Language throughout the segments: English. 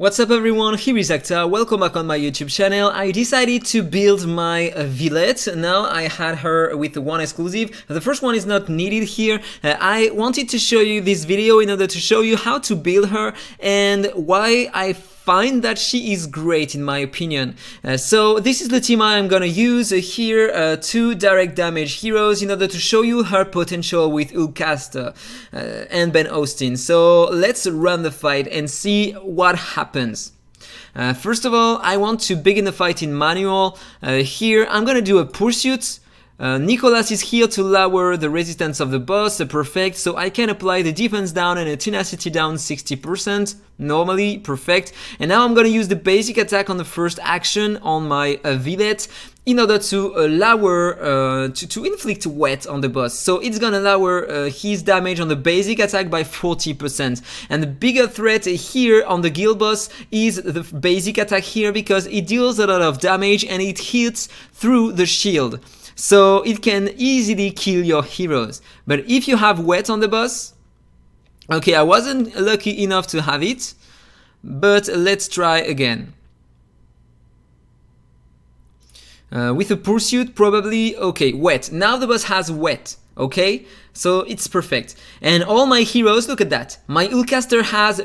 What's up everyone, here is AhkTaar, welcome back on my YouTube channel. I decided to build my Villette. Now I had her with one exclusive. The first one is not needed here. I wanted to show you this video in order to show you how to build her and why I find that she is great in my opinion. So this is the team I'm gonna use here, two direct damage heroes in order to show you her potential with AhkTaar and Ben Austin. So let's run the fight and see what happens. First of all, I want to begin the fight in manual. Here I'm gonna do a pursuit. Nicholas is here to lower the resistance of the boss, perfect, so I can apply the defense down and a tenacity down 60%, normally, perfect. And now I'm gonna use the basic attack on the first action on my Villette in order to lower, to inflict wet on the boss. So it's gonna lower his damage on the basic attack by 40%. And the bigger threat here on the guild boss is the basic attack here because it deals a lot of damage and it hits through the shield. So it can easily kill your heroes. But if you have wet on the boss, okay, I wasn't lucky enough to have it, but let's try again. With a pursuit, probably, okay, wet. Now the boss has wet, okay? So it's perfect. And all my heroes, look at that. My AhkTaar has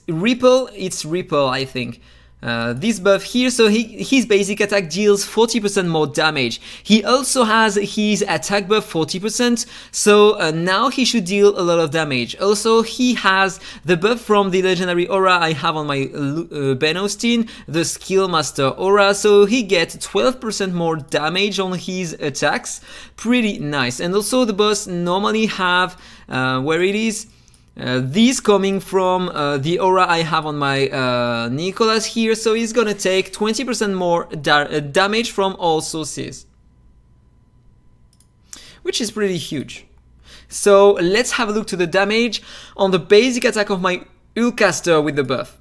Ripple, it's Ripple, I think. This buff here, so his basic attack deals 40% more damage. He also has his attack buff 40%, so now he should deal a lot of damage. Also, he has the buff from the legendary aura I have on my Ben Austin, the skill master aura, so he gets 12% more damage on his attacks. Pretty nice. And also the boss normally have, where it is, these coming from the aura I have on my Nicholas here, so he's gonna take 20% more damage from all sources, which is pretty huge. So let's have a look to the damage on the basic attack of my AhkTaar with the buff.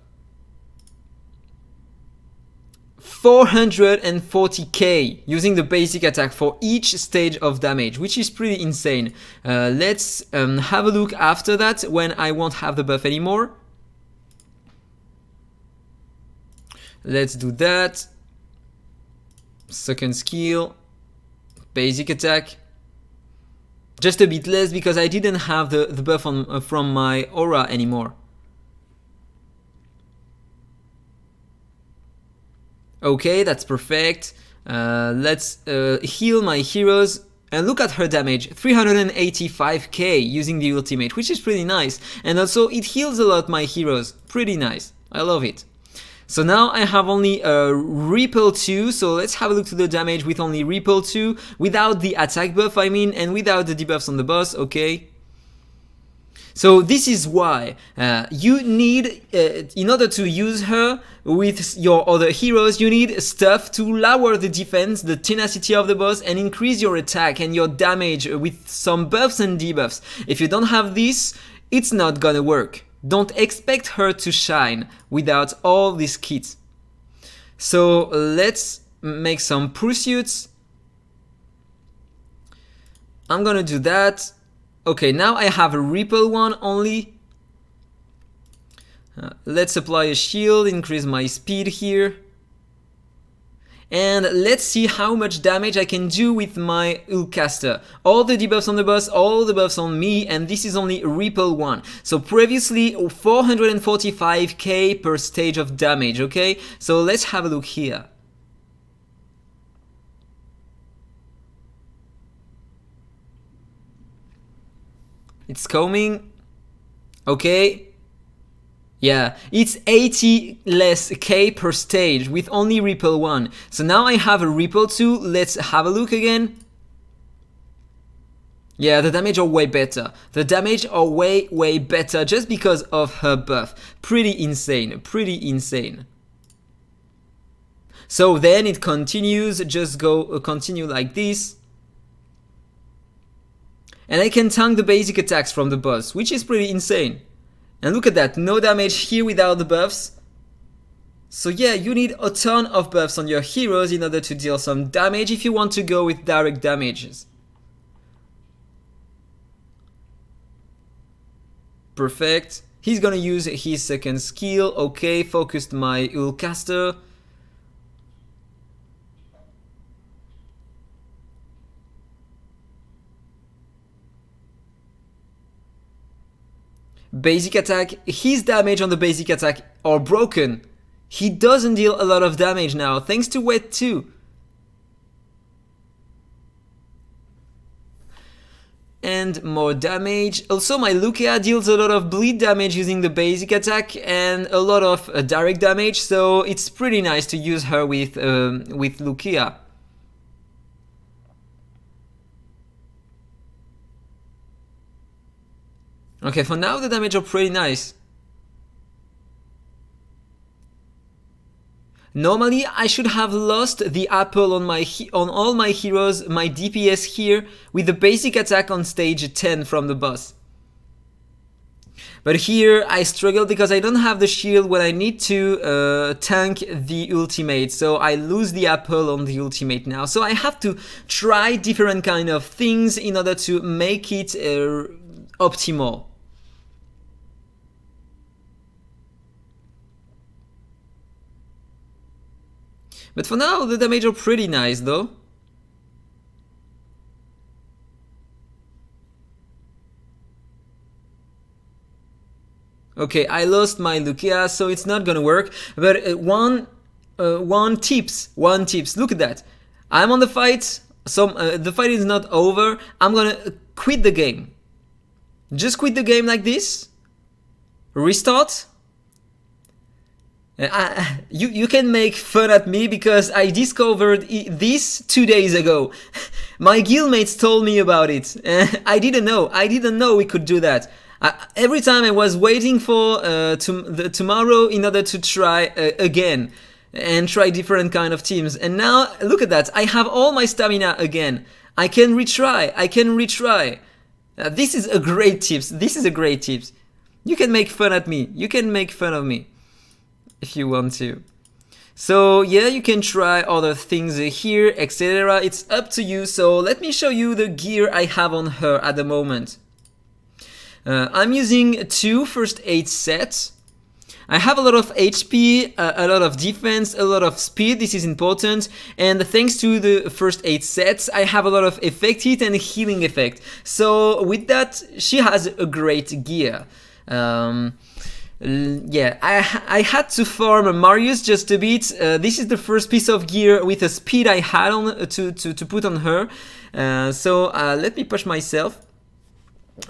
440k using the basic attack for each stage of damage, which is pretty insane. Let's have a look after that when I won't have the buff anymore. Let's do that. Second skill, basic attack. Just a bit less because I didn't have the buff on, from my aura anymore. Okay, that's perfect. Let's heal my heroes and look at her damage, 385k using the ultimate, which is pretty nice. And also it heals a lot my heroes, pretty nice, I love it. So now I have only Ripple 2, so let's have a look to the damage with only Ripple 2, without the attack buff I mean, and without the debuffs on the boss, okay. So this is why you need, in order to use her with your other heroes, you need stuff to lower the defense, the tenacity of the boss, and increase your attack and your damage with some buffs and debuffs. If you don't have this, it's not gonna work. Don't expect her to shine without all these kits. So let's make some pursuits. I'm gonna do that. Okay, now I have a Ripple one only. Let's apply a shield, increase my speed here. And let's see how much damage I can do with my AhkTaar. All the debuffs on the boss, all the buffs on me, and this is only Ripple 1. So previously 445k per stage of damage, okay? So let's have a look here. It's coming. Okay. Yeah, it's 80 less k per stage with only Ripple 1. So now I have a Ripple 2. Let's have a look again. Yeah, the damage are way better. The damage are way better just because of her buff. Pretty insane, pretty insane. So then it continues, just go continue like this. And I can tank the basic attacks from the boss, which is pretty insane. And look at that, no damage here without the buffs. So yeah, you need a ton of buffs on your heroes in order to deal some damage if you want to go with direct damages. Perfect. He's gonna use his second skill. Okay, focused my Ulcaster. Basic attack. His damage on the basic attack are broken. He doesn't deal a lot of damage now, thanks to Wet 2. And more damage. Also, my Lucia deals a lot of bleed damage using the basic attack and a lot of direct damage, so it's pretty nice to use her with Lucia. Okay, for now the damage are pretty nice. Normally, I should have lost the apple on all my heroes, my DPS here, with the basic attack on stage 10 from the boss. But here I struggle because I don't have the shield when I need to tank the ultimate, so I lose the apple on the ultimate now. So I have to try different kind of things in order to make it optimal. But for now, the damage are pretty nice, though. Okay, I lost my Lucia, so it's not gonna work. But one tips. Look at that. I'm on the fight. The fight is not over. I'm gonna quit the game. Just quit the game like this. Restart. You can make fun at me because I discovered this 2 days ago. My guildmates told me about it. I didn't know we could do that. Every time I was waiting for tomorrow in order to try again and try different kind of teams. And now look at that. I have all my stamina again. I can retry. This is a great tips. You can make fun at me. You can make fun of me if you want to. So yeah, you can try other things here, etc. It's up to you. So let me show you the gear I have on her at the moment. I'm using 2 first aid sets. I have a lot of HP, a lot of defense, a lot of speed. This is important. And thanks to the first aid sets, I have a lot of effect hit and healing effect. So with that, she has a great gear. Yeah, I had to farm Marius just a bit. This is the first piece of gear with a speed I had on to put on her. So let me push myself.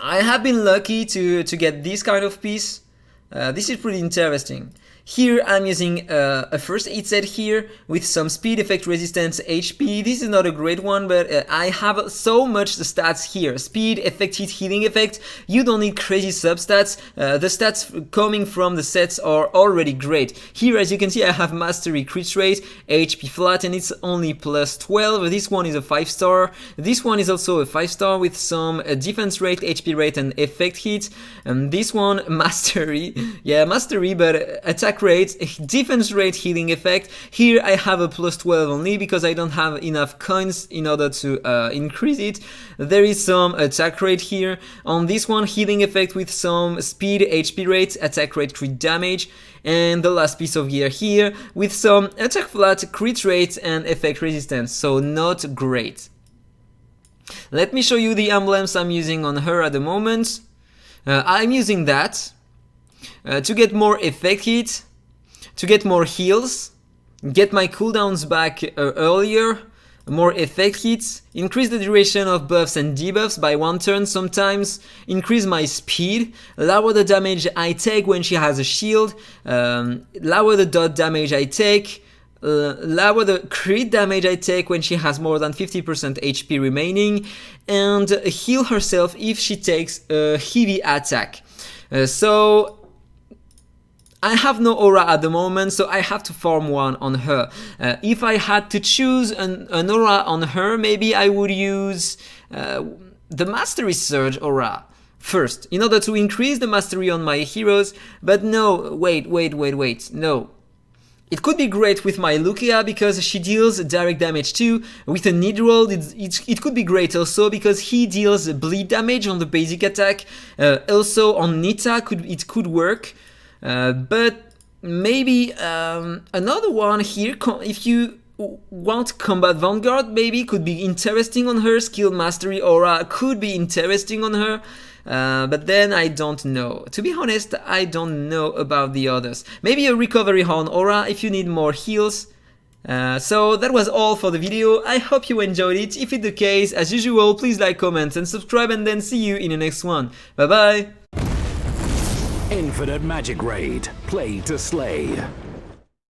I have been lucky to get this kind of piece. This is pretty interesting. Here I'm using a first aid set here with some speed, effect, resistance, HP. This is not a great one, but I have so much stats here. Speed, effect, hit, healing effect. You don't need crazy substats. The stats coming from the sets are already great. Here, as you can see, I have mastery, crit rate, HP flat, and it's only plus 12. This one is a 5-star. This one is also a 5-star with some defense rate, HP rate, and effect hit. This one, mastery. Yeah, mastery, but attack rate, defense rate, healing effect. Here I have a plus 12 only because I don't have enough coins in order to increase it. There is some attack rate here. On this one, healing effect with some speed, HP rate, attack rate, crit damage. And the last piece of gear here with some attack flat, crit rate, and effect resistance. So not great. Let me show you the emblems I'm using on her at the moment. I'm using that to get more effect hit, to get more heals, get my cooldowns back earlier, more effect hits, increase the duration of buffs and debuffs by 1 turn sometimes, increase my speed, lower the damage I take when she has a shield, lower the dot damage I take, lower the crit damage I take when she has more than 50% HP remaining, and heal herself if she takes a heavy attack. So I have no aura at the moment, so I have to farm one on her. If I had to choose an aura on her, maybe I would use the Mastery Surge aura first, in order to increase the mastery on my heroes. But no, wait, no. It could be great with my Lucia because she deals direct damage too. With a need roll, it could be great also because he deals bleed damage on the basic attack. Also on Nita it could work, but maybe another one here, if you want Combat Vanguard, maybe could be interesting on her. Skill Mastery Aura could be interesting on her. But then I don't know. To be honest, I don't know about the others. Maybe a Recovery Horn Aura if you need more heals. So that was all for the video. I hope you enjoyed it. If it's the case, as usual, please like, comment and subscribe, and then see you in the next one. Bye bye! Infinite Magicraid. Play to slay.